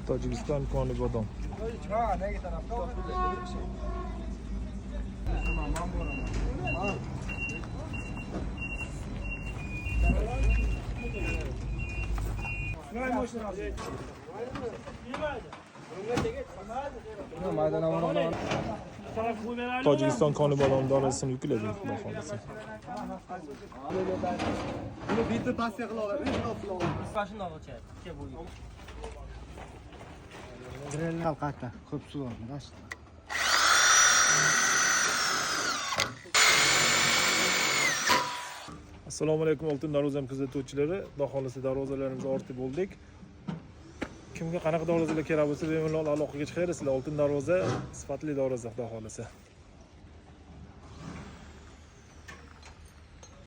Tojikiston qoni bodom. Tojikiston qoni bodom donasini yukladik xudo xolasa. Bunu bitta passiya qila oladi. Mashina ochadi. Ikki bo'yi. Grellar qayta ko'p suv oldi, rostmi? Assalomu alaykum oltin darvozam kuzatuvchilari. Xudo xolasa darvozalarimizni ortib bo'ldik. Kimga qanaqa darvozalar kerak bo'lsa, bemalol aloqaga chiqaverasizlar. Oltin darvoza sifatli darvoza xudo xolasa.